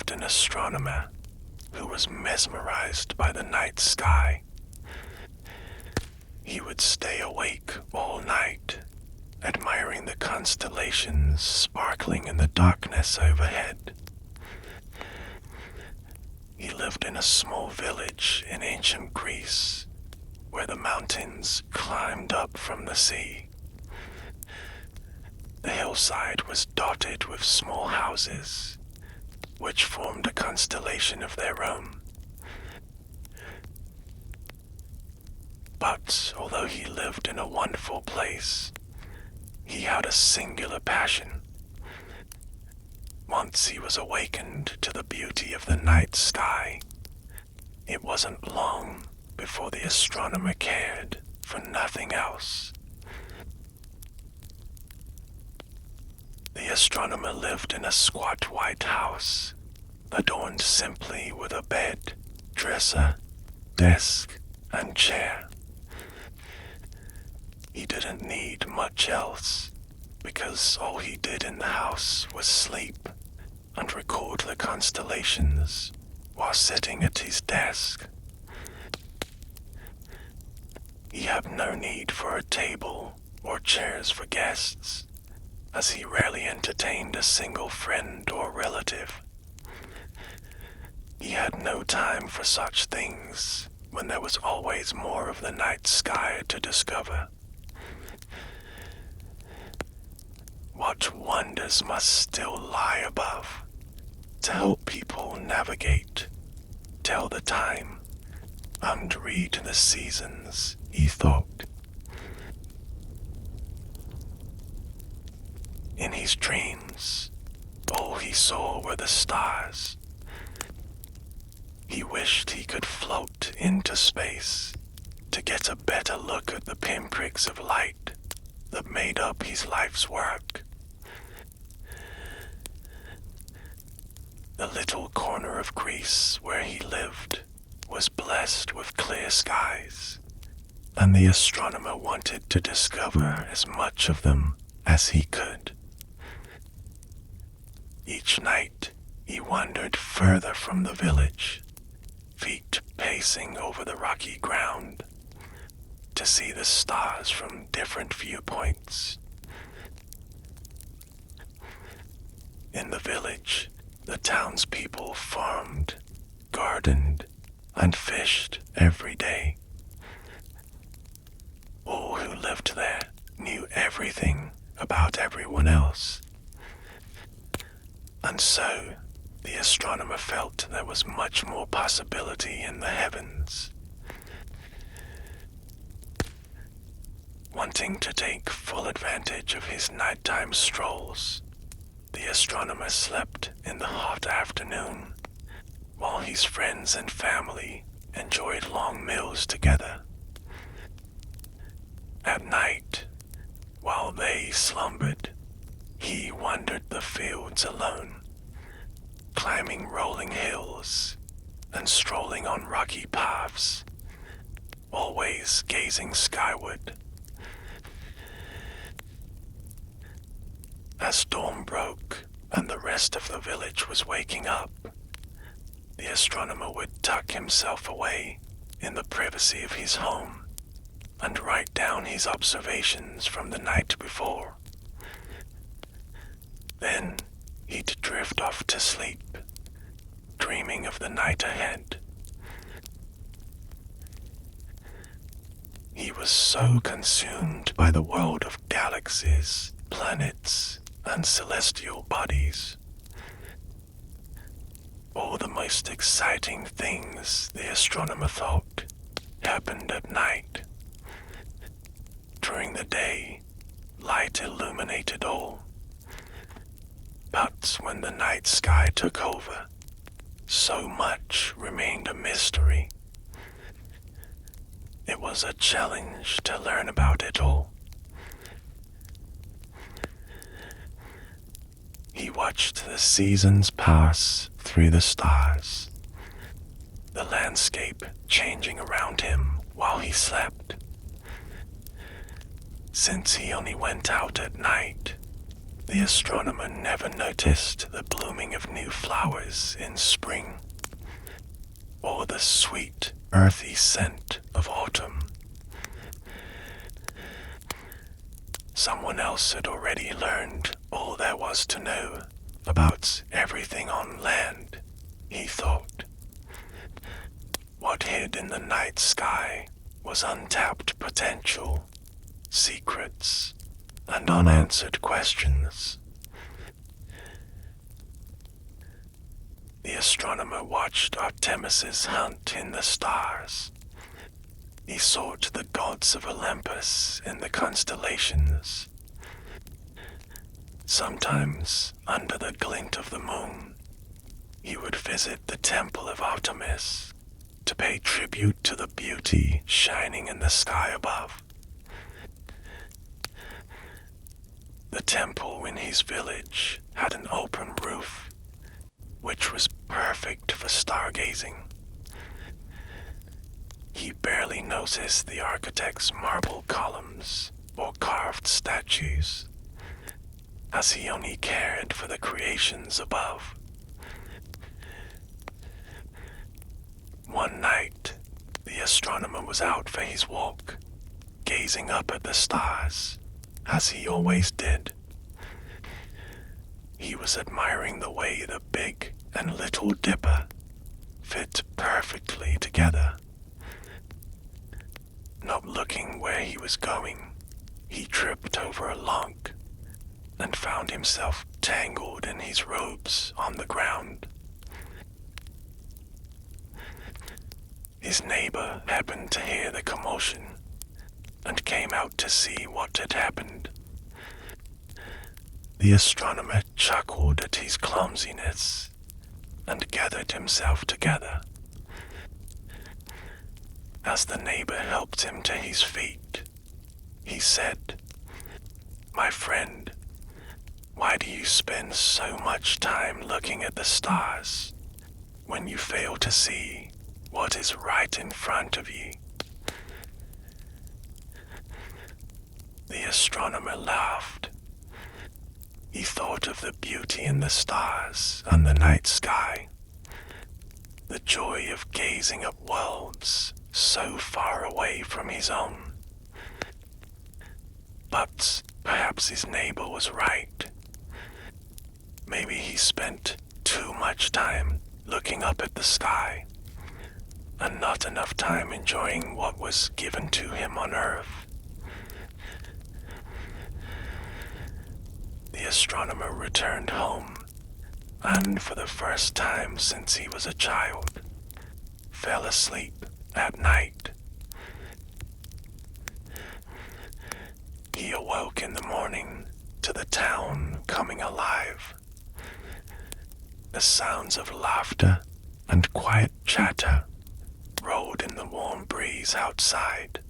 lived an astronomer who was mesmerized by the night sky. He would stay awake all night, admiring the constellations sparkling in the darkness overhead. He lived in a small village in ancient Greece, where the mountains climbed up from the sea. The hillside was dotted with small houses, which formed a constellation of their own. But although he lived in a wonderful place, he had a singular passion. Once he was awakened to the beauty of the night sky, it wasn't long before the astronomer cared for nothing else. The astronomer lived in a squat white house, adorned simply with a bed, dresser, desk, and chair. He didn't need much else, because all he did in the house was sleep and record the constellations while sitting at his desk. He had no need for a table or chairs for guests, as he rarely entertained a single friend or relative. He had no time for such things when there was always more of the night sky to discover. What wonders must still lie above to help people navigate, tell the time, and read the seasons, he thought. In his dreams, all he saw were the stars. He wished he could float into space to get a better look at the pinpricks of light that made up his life's work. The little corner of Greece where he lived was blessed with clear skies, and the astronomer wanted to discover as much of them as he could. Each night he wandered further from the village, feet pacing over the rocky ground, to see the stars from different viewpoints. In the village, the townspeople farmed, gardened, and fished every day. All who lived there knew everything about everyone else. And so, the astronomer felt there was much more possibility in the heavens. Wanting to take full advantage of his nighttime strolls, the astronomer slept in the hot afternoon, while his friends and family enjoyed long meals together. At night, while they slumbered, he wandered the fields alone, climbing rolling hills and strolling on rocky paths, always gazing skyward. As dawn broke and the rest of the village was waking up, the astronomer would tuck himself away in the privacy of his home and write down his observations from the night before. Then he'd drift off to sleep, dreaming of the night ahead. He was so consumed by the world of galaxies, planets, and celestial bodies. All the most exciting things, the astronomer thought, happened at night. During the day, light illuminated all. But when the night sky took over, so much remained a mystery. It was a challenge to learn about it all. He watched the seasons pass through the stars, the landscape changing around him while he slept. Since he only went out at night, the astronomer never noticed the blooming of new flowers flowers in spring, or the sweet, earthy scent of autumn. Someone else had already learned all there was to know about everything on land, he thought. What hid in the night sky was untapped potential, secrets, and unanswered questions. The astronomer watched Artemis's hunt in the stars. He sought the gods of Olympus in the constellations. Sometimes, under the glint of the moon, he would visit the temple of Artemis to pay tribute to the beauty shining in the sky above. The temple in his village had an open roof, which was perfect for stargazing. He barely noticed the architect's marble columns or carved statues, as he only cared for the creations above. One night, the astronomer was out for his walk, gazing up at the stars, as he always did. He was admiring the way the Big and Little Dipper fit perfectly together. Not looking where he was going, he tripped over a log and found himself tangled in his robes on the ground. His neighbor happened to hear the commotion and came out to see what had happened. The astronomer chuckled at his clumsiness and gathered himself together. As the neighbor helped him to his feet, he said, "My friend, why do you spend so much time looking at the stars when you fail to see what is right in front of you?" The astronomer laughed. He thought of the beauty in the stars and the night sky, the joy of gazing at worlds so far away from his own. But perhaps his neighbor was right. Maybe he spent too much time looking up at the sky, and not enough time enjoying what was given to him on Earth. The astronomer returned home, and for the first time since he was a child, fell asleep at night. He awoke in the morning to the town coming alive. The sounds of laughter and quiet chatter rolled in the warm breeze outside.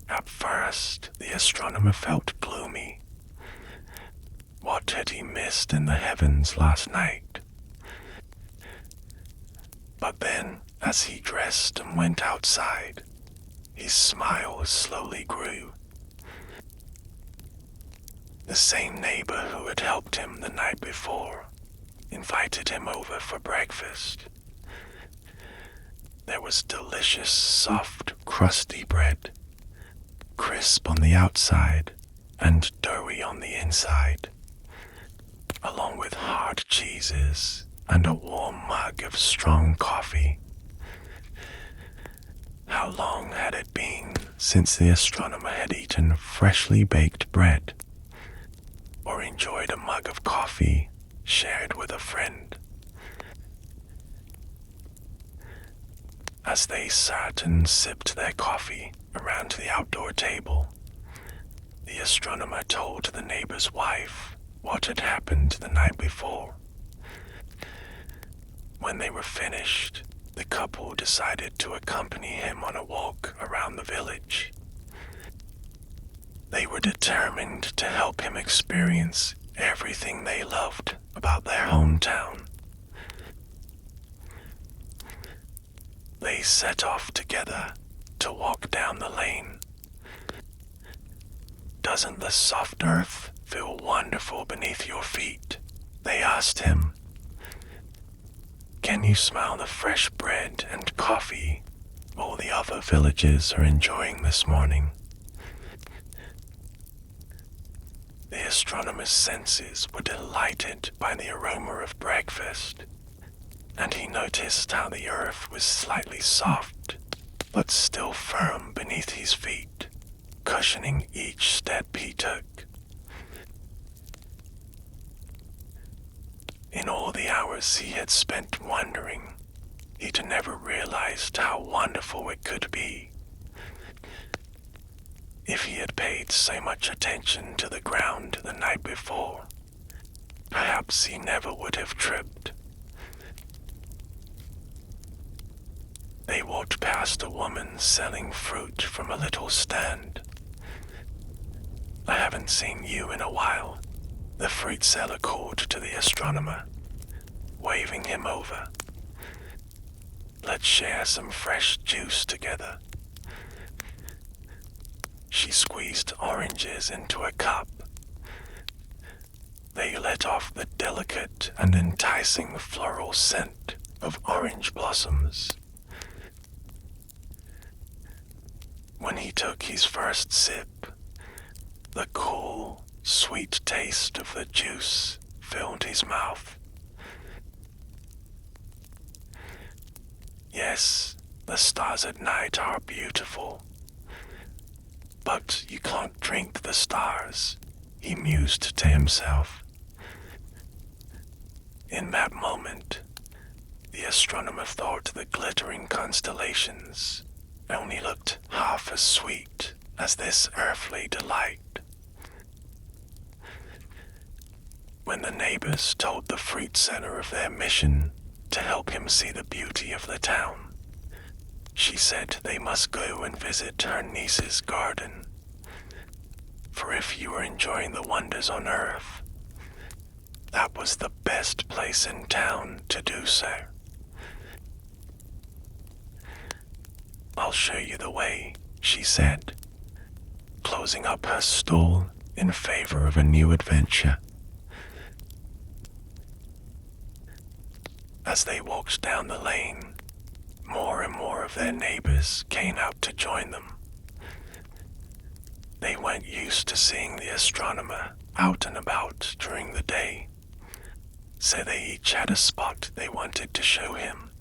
At first, the astronomer felt gloomy. What had he missed in the heavens last night? But then, as he dressed and went outside, his smile slowly grew. The same neighbor who had helped him the night before invited him over for breakfast. There was delicious, soft, crusty bread, crisp on the outside and doughy on the inside, along with hard cheeses and a warm mug of strong coffee. How long had it been since the astronomer had eaten freshly baked bread, or enjoyed a mug of coffee shared with a friend? As they sat and sipped their coffee around the outdoor table, the astronomer told the neighbor's wife what had happened the night before. When they were finished, the couple decided to accompany him on a walk around the village. They were determined to help him experience everything they loved about their hometown. They set off together to walk down the lane. "Doesn't the soft earth feel wonderful beneath your feet?" they asked him, "Can you smell the fresh bread and coffee all the other villagers are enjoying this morning?" The astronomer's senses were delighted by the aroma of breakfast, and he noticed how the earth was slightly soft, but still firm beneath his feet, cushioning each step he took. In all the hours he had spent wandering, he'd never realized how wonderful it could be. If he had paid so much attention to the ground the night before, perhaps he never would have tripped. They walked past a woman selling fruit from a little stand. "I haven't seen you in a while," the fruit seller called to the astronomer, waving him over. "Let's share some fresh juice together." She squeezed oranges into a cup. They let off the delicate and enticing floral scent of orange blossoms. When he took his first sip, the cool, sweet taste of the juice filled his mouth. Yes, the stars at night are beautiful, but you can't drink the stars, he mused to himself. In that moment, the astronomer thought the glittering constellations only looked half as sweet as this earthly delight. When the neighbors told the fruit seller of their mission to help him see the beauty of the town, she said they must go and visit her niece's garden. For if you were enjoying the wonders on Earth, that was the best place in town to do so. "I'll show you the way," she said, closing up her stall in favor of a new adventure. As they walked down the lane, more and more of their neighbors came out to join them. They weren't used to seeing the astronomer out and about during the day, so they each had a spot they wanted to show him.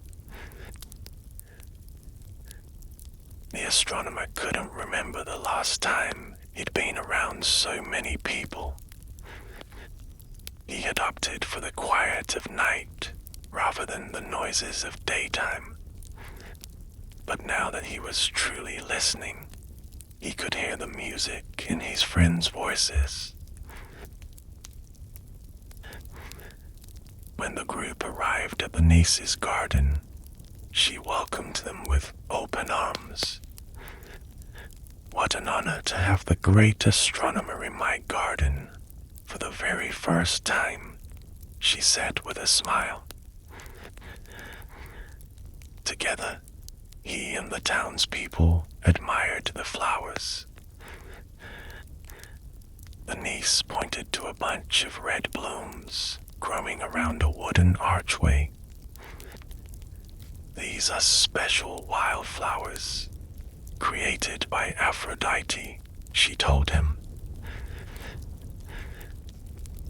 The astronomer couldn't remember the last time he'd been around so many people. He had opted for the quiet of night rather than the noises of daytime. But now that he was truly listening, he could hear the music in his friends' voices. When the group arrived at the niece's garden, she welcomed them with open arms. "What an honor to have the great astronomer in my garden for the very first time," she said with a smile. Together, he and the townspeople admired the flowers. The niece pointed to a bunch of red blooms growing around a wooden archway. "These are special wildflowers, created by Aphrodite," she told him.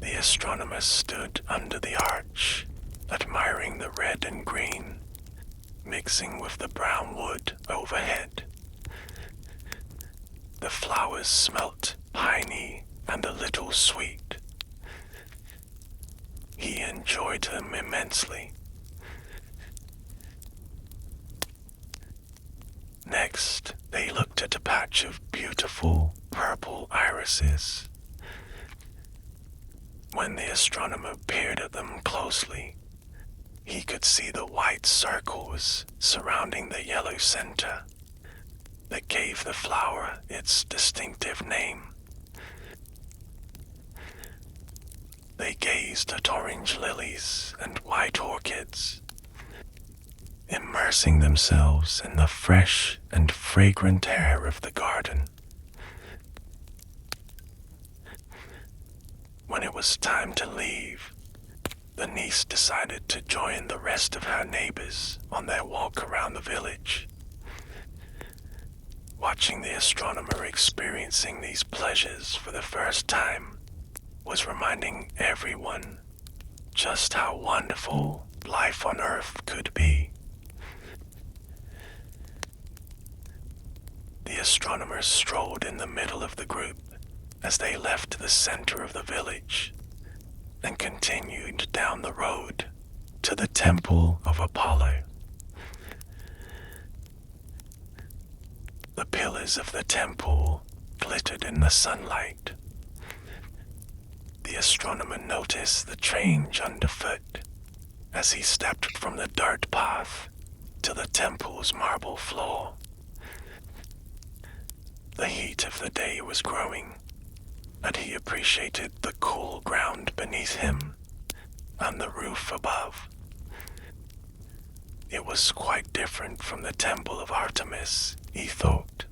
The astronomer stood under the arch, admiring the red and green, mixing with the brown wood overhead. The flowers smelt piney and a little sweet. He enjoyed them immensely. Next, they looked at a patch of beautiful purple irises. When the astronomer peered at them closely, he could see the white circles surrounding the yellow center that gave the flower its distinctive name. They gazed at orange lilies and white orchids, immersing themselves in the fresh and fragrant air of the garden. When it was time to leave, the niece decided to join the rest of her neighbors on their walk around the village. Watching the astronomer experiencing these pleasures for the first time was reminding everyone just how wonderful life on Earth could be. The astronomer strolled in the middle of the group as they left the center of the village and continued down the road to the Temple of Apollo. The pillars of the temple glittered in the sunlight. The astronomer noticed the change underfoot as he stepped from the dirt path to the temple's marble floor. The heat of the day was growing, and he appreciated the cool ground beneath him and the roof above. It was quite different from the temple of Artemis, he thought.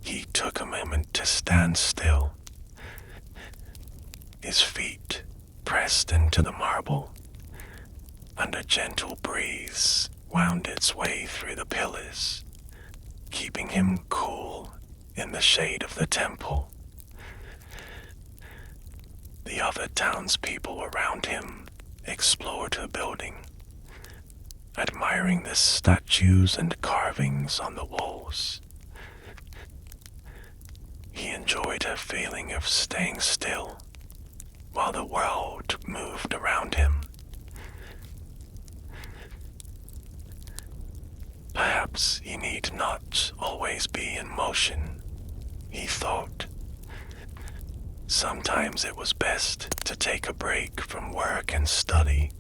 He took a moment to stand still. His feet pressed into the marble, and a gentle breeze wound its way through the pillars, keeping him cool in the shade of the temple. The other townspeople around him explored the building, admiring the statues and carvings on the walls. He enjoyed a feeling of staying still while the world moved around him. Perhaps he need not always be in motion, he thought. Sometimes it was best to take a break from work and study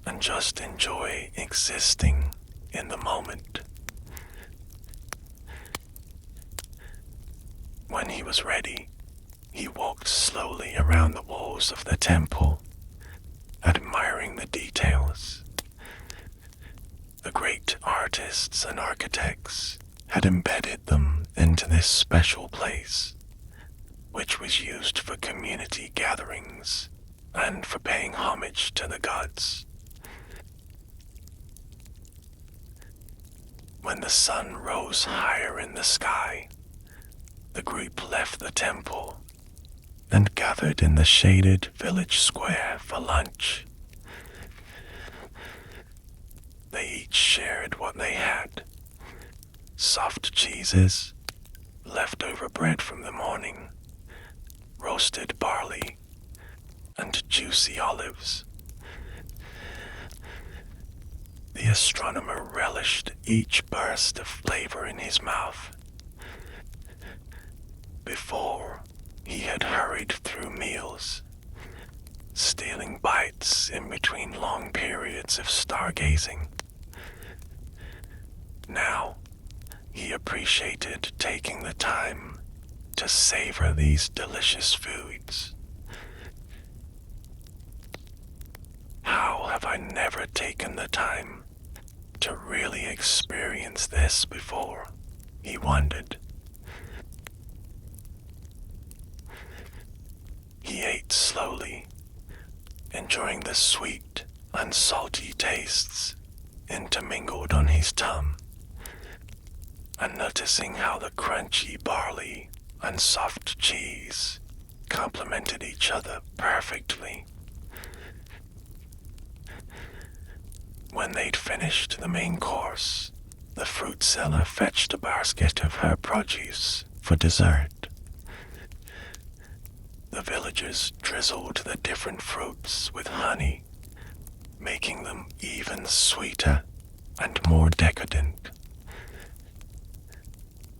and just enjoy existing in the moment. When he was ready, he walked slowly around the walls of the temple, admiring the details. The great artists and architects had embedded them into this special place, which was used for community gatherings and for paying homage to the gods. When the sun rose higher in the sky, the group left the temple and gathered in the shaded village square for lunch. They each shared what they had: soft cheeses, leftover bread from the morning, roasted barley, and juicy olives. The astronomer relished each burst of flavor in his mouth. Before, he had hurried through meals, stealing bites in between long periods of stargazing. Now, he appreciated taking the time to savor these delicious foods. How have I never taken the time to really experience this before? He wondered. He ate slowly, enjoying the sweet and salty tastes intermingled on his tongue, and noticing how the crunchy barley and soft cheese complemented each other perfectly. When they'd finished the main course, the fruit seller fetched a basket of her produce for dessert. The villagers drizzled the different fruits with honey, making them even sweeter and more decadent.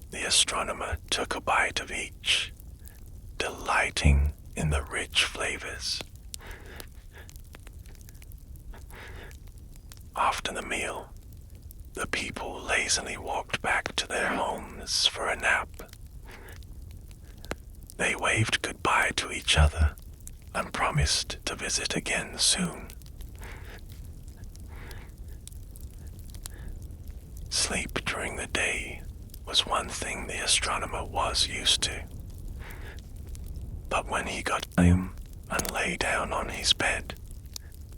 The astronomer took a bite of each, delighting in the rich flavors. After the meal, the people lazily walked back to their homes for a nap. They waved goodbye to each other and promised to visit again soon. Sleep during the day was one thing the astronomer was used to. But when he got home and lay down on his bed,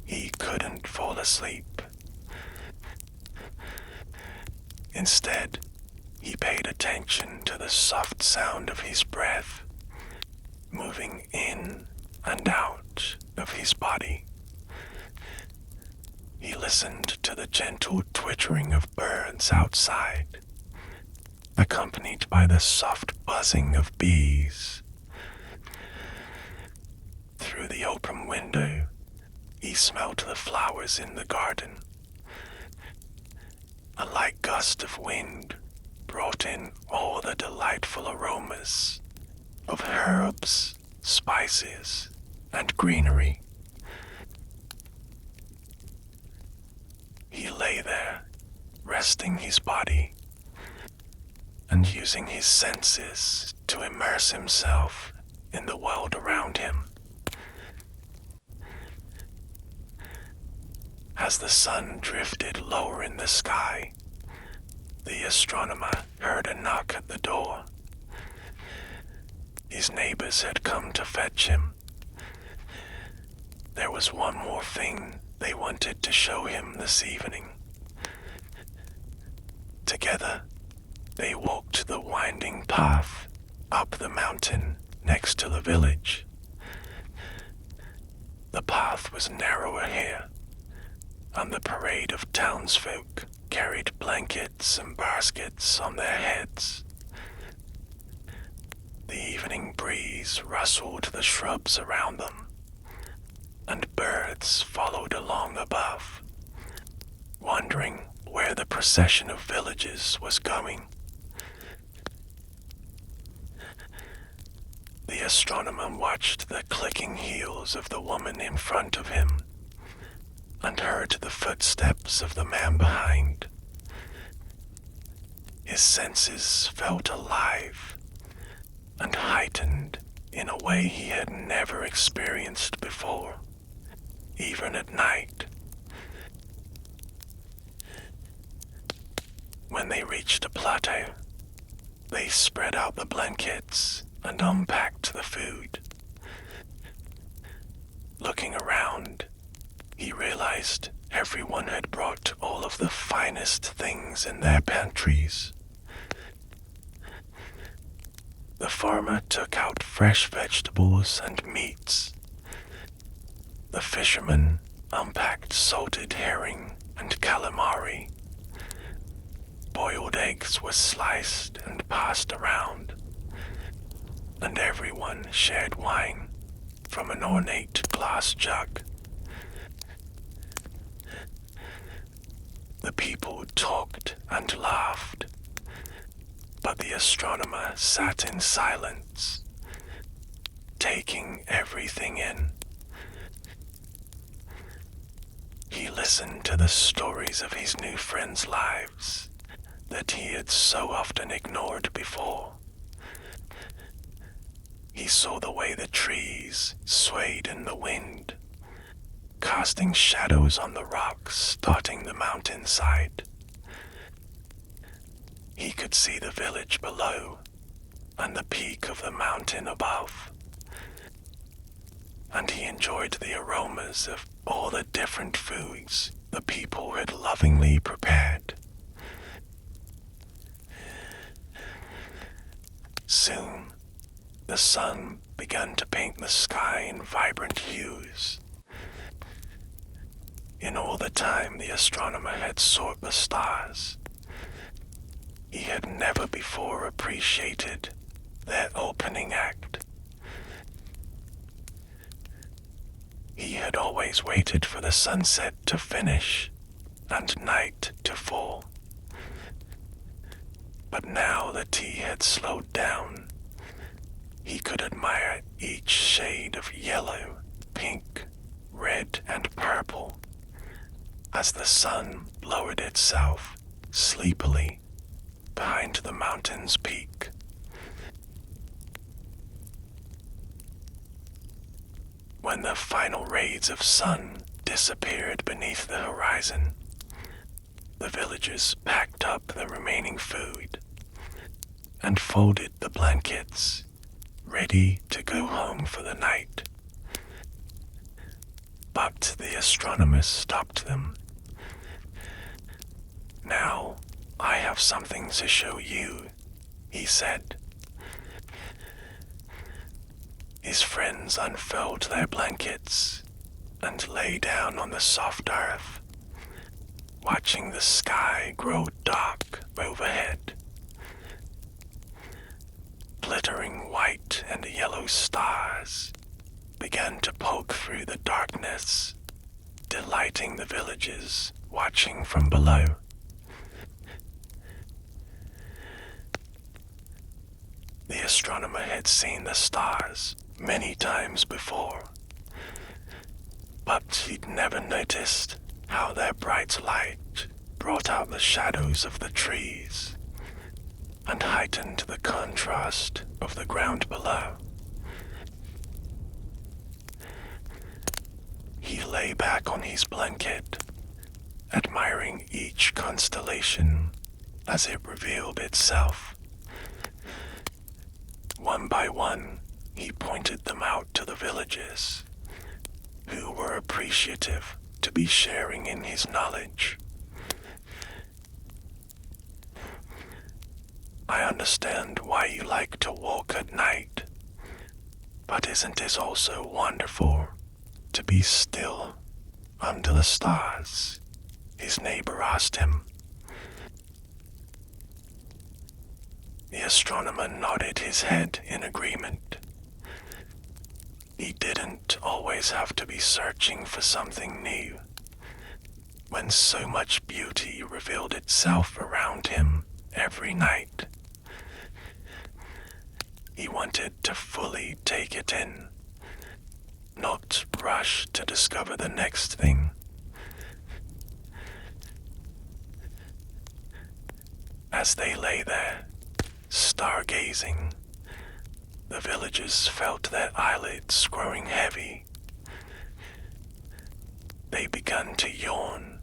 he couldn't fall asleep. Instead, he paid attention to the soft sound of his breath, moving in and out of his body. He listened to the gentle twittering of birds outside, accompanied by the soft buzzing of bees. Through the open window, he smelled the flowers in the garden. A light gust of wind brought in all the delightful aromas of herbs, spices, and greenery. He lay there, resting his body and using his senses to immerse himself in the world around him. As the sun drifted lower in the sky, the astronomer heard a knock at the door. His neighbors had come to fetch him. There was one more thing they wanted to show him this evening. Together, they walked the winding path up the mountain next to the village. The path was narrower here, and the parade of townsfolk carried blankets and baskets on their heads. The evening breeze rustled the shrubs around them, and birds followed along above, wondering where the procession of villages was going. The astronomer watched the clicking heels of the woman in front of him and heard the footsteps of the man behind. His senses felt alive and heightened in a way he had never experienced before, even at night. When they reached a plateau, they spread out the blankets and unpacked the food. Looking around, he realized everyone had brought all of the finest things in their pantries. The farmer took out fresh vegetables and meats. The fisherman unpacked salted herring and calamari. Boiled eggs were sliced and passed around, and everyone shared wine from an ornate glass jug. The people talked and laughed, but the astronomer sat in silence, taking everything in. He listened to the stories of his new friends' lives that he had so often ignored before. He saw the way the trees swayed in the wind, casting shadows on the rocks dotting the mountainside. He could see the village below and the peak of the mountain above, and he enjoyed the aromas of all the different foods the people had lovingly prepared. Soon, the sun began to paint the sky in vibrant hues. In all the time the astronomer had sought the stars, he had never before appreciated their opening act. He had always waited for the sunset to finish and night to fall. But now the tea had slowed down. He could admire each shade of yellow, pink, red, and purple as the sun lowered itself sleepily behind the mountain's peak. When the final rays of sun disappeared beneath the horizon, the villagers packed up the remaining food and folded the blankets, ready to go home for the night. But the astronomer stopped them. "Now, I have something to show you," he said. His friends unfurled their blankets and lay down on the soft earth, watching the sky grow dark overhead. Glittering white and yellow stars began to poke through the darkness, delighting the villagers watching from below. The astronomer had seen the stars many times before, but he'd never noticed how their bright light brought out the shadows of the trees and heightened the contrast of the ground below. He lay back on his blanket, admiring each constellation as it revealed itself. One by one, he pointed them out to the villagers, who were appreciative to be sharing in his knowledge. "I understand why you like to walk at night, but isn't it also wonderful to be still under the stars?" his neighbor asked him. The astronomer nodded his head in agreement. He didn't always have to be searching for something new, when so much beauty revealed itself around him every night. He wanted to fully take it in, not rush to discover the next thing. As they lay there, stargazing, the villagers felt their eyelids growing heavy. They began to yawn,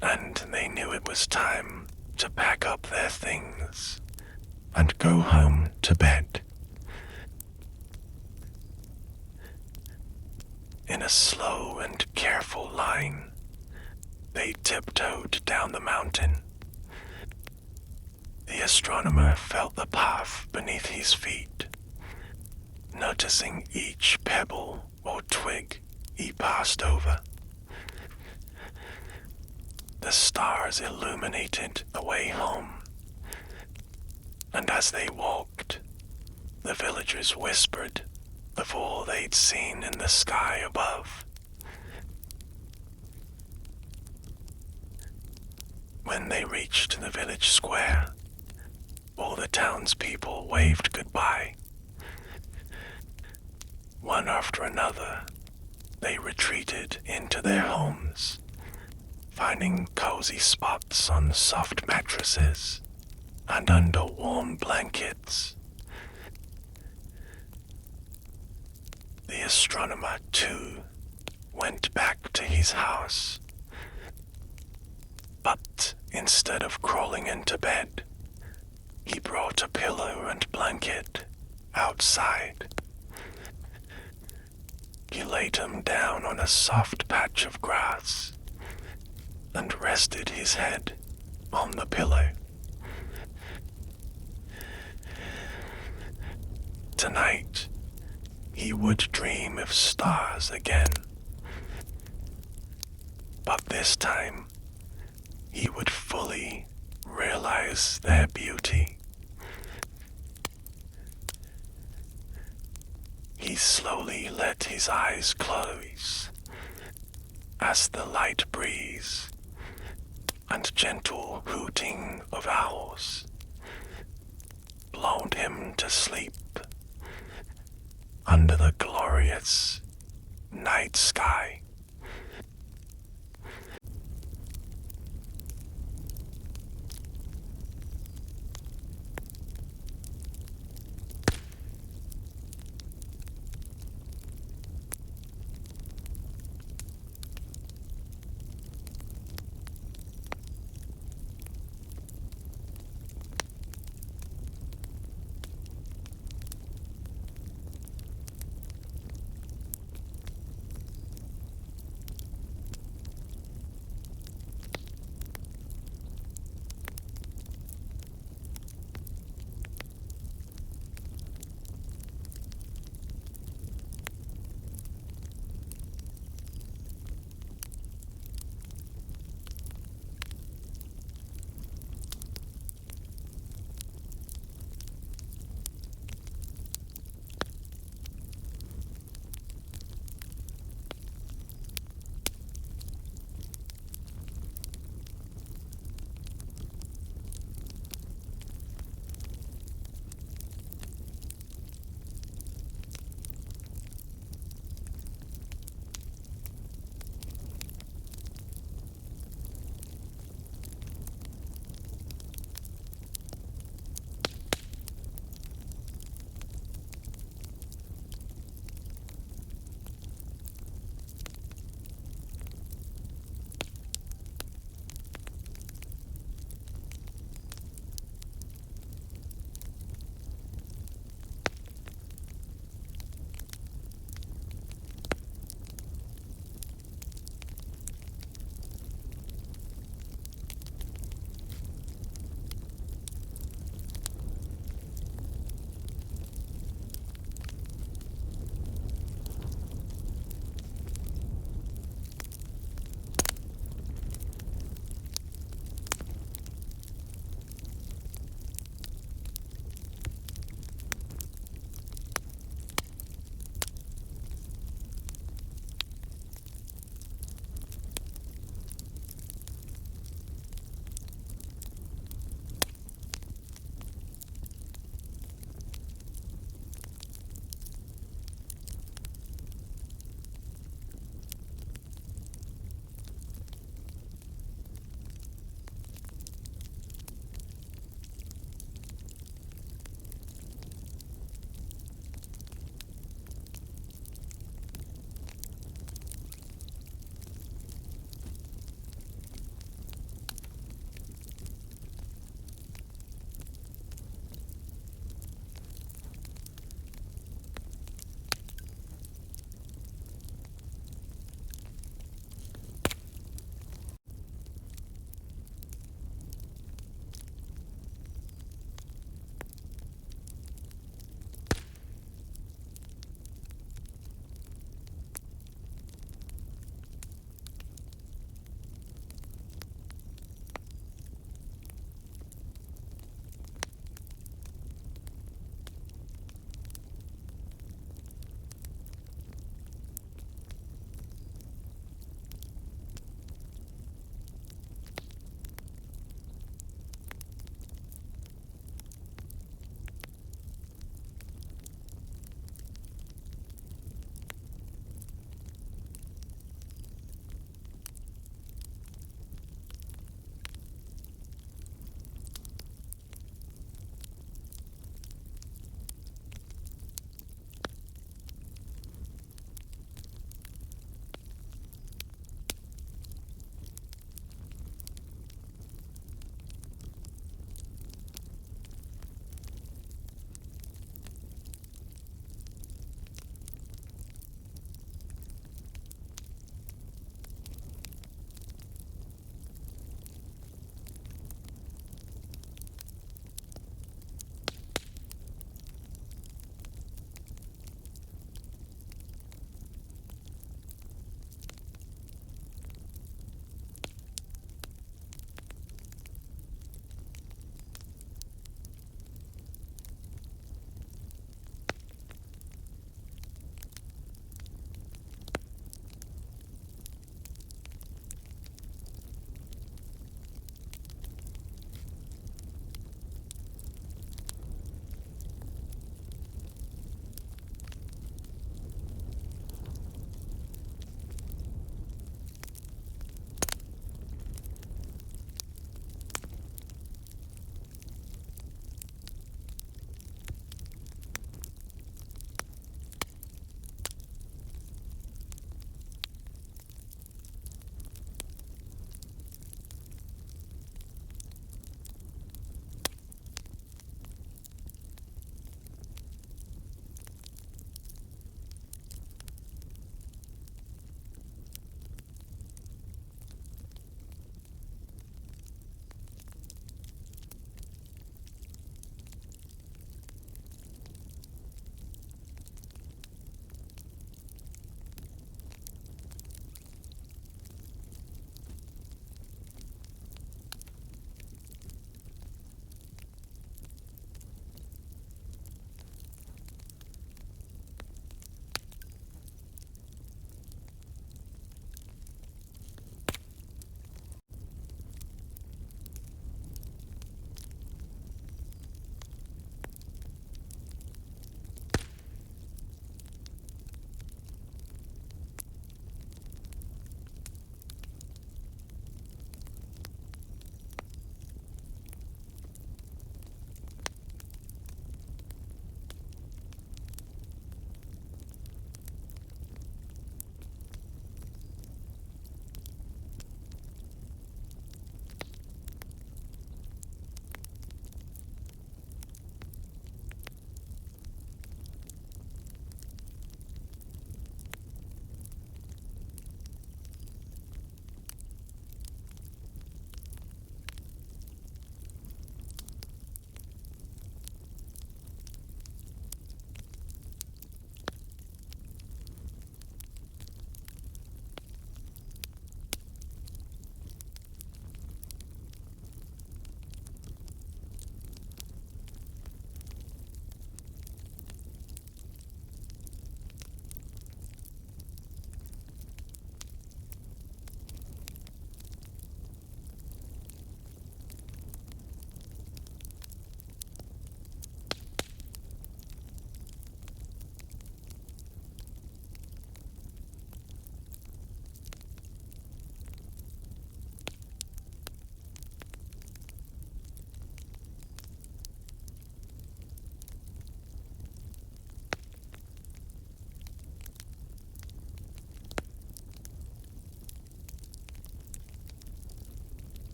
and they knew it was time to pack up their things and go home to bed. In a slow and careful line, they tiptoed down the mountain. The astronomer felt the path beneath his feet, noticing each pebble or twig he passed over. The stars illuminated the way home, and as they walked, the villagers whispered of all they'd seen in the sky above. When they reached the village square, all the townspeople waved goodbye. One after another, they retreated into their homes, finding cozy spots on soft mattresses and under warm blankets. The astronomer, too, went back to his house. But instead of crawling into bed, he brought a pillow and blanket outside. He laid him down on a soft patch of grass and rested his head on the pillow. Tonight, he would dream of stars again. But this time, he would fully realize their beauty. He slowly let his eyes close as the light breeze and gentle hooting of owls lulled him to sleep under the glorious night sky.